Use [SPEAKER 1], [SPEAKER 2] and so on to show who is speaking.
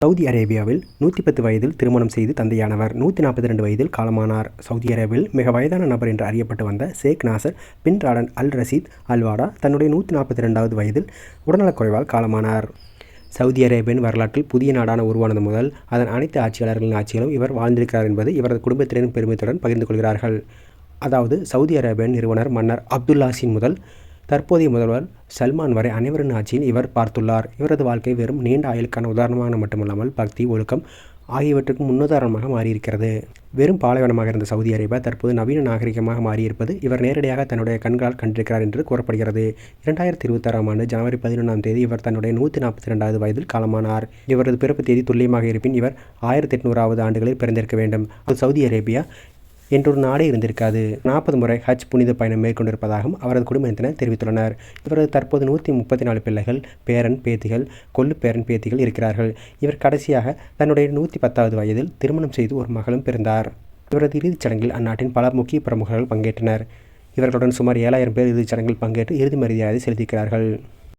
[SPEAKER 1] Saudi அரேபியாவில் 110 வயதில் திருமணம் செய்து தந்தையானவர். 142 வயதில் காலமானார். சவுதி அரேபியாவில் மிக வயதான நபர் என்று அறியப்பட்டு வந்த ஷேக் நாசர் பின் ராடன் அல் ரஷீத் அல் வாடா தன்னுடைய 142வது வயதில் உடல்நலக்குறைவால் காலமானார். சவுதி அரேபியாவின் வரலாற்றில் புதிய நாடான உருவானது முதல் அதன் அனைத்து ஆட்சியாளர்களின் ஆட்சிகளும் இவர் வாழ்ந்திருக்கிறார் என்பது இவரது குடும்பத்தினரின் பெருமிதத்துடன் பகிர்ந்து கொள்கிறார்கள். அதாவது சவுதி அரேபியாவின் நிறுவனர் மன்னர் அப்துல்லாசின் முதல் தற்போதைய முதல்வர் சல்மான் வரை அனைவரின் ஆட்சியில் இவர் பார்த்துள்ளார். இவரது வாழ்க்கை வெறும் நீண்ட ஆயுளுக்கான உதாரணமாக மட்டுமல்லாமல் பக்தி, ஒழுக்கம் ஆகியவற்றுக்கும் முன்னுதாரணமாக மாறியிருக்கிறது. வெறும் பாலைவனமாக இருந்த சவுதி அரேபியா தற்போது நவீன நாகரிகமாக மாறியிருப்பது இவர் நேரடியாக தன்னுடைய கண்களால் கண்டிருக்கிறார் என்று கூறப்படுகிறது. 2026ஆம் ஆண்டு ஜனவரி 11ஆம் தேதி இவர் தன்னுடைய 142வது வயதில் காலமானார். இவரது பிறப்பு தேதி துல்லியமாக இருப்பின் இவர் 1800வது ஆண்டுகளில் பிறந்திருக்க வேண்டும். அது சவுதி அரேபியா என்றொரு நாடே இருந்திருக்காது. 40 முறை ஹஜ் புனித பயணம் மேற்கொண்டிருப்பதாகவும் அவரது குடும்பத்தினர் தெரிவித்துள்ளனர். இவரது தற்போது 134 பிள்ளைகள், பேரன் பேத்திகள், கொள்ளு பேரன் பேத்திகள் இருக்கிறார்கள். இவர் கடைசியாக தன்னுடைய 110வது வயதில் திருமணம் செய்து ஒரு மகளும் பிறந்தார். இவரது இறுதிச் சடங்கில் அந்நாட்டின் பல முக்கிய பிரமுகர்கள் பங்கேற்றனர். இவர்களுடன் சுமார் 7000 பேர் இறுதிச் சடங்கில் பங்கேற்று இறுதி மரியாதை செலுத்தியிருக்கிறார்கள்.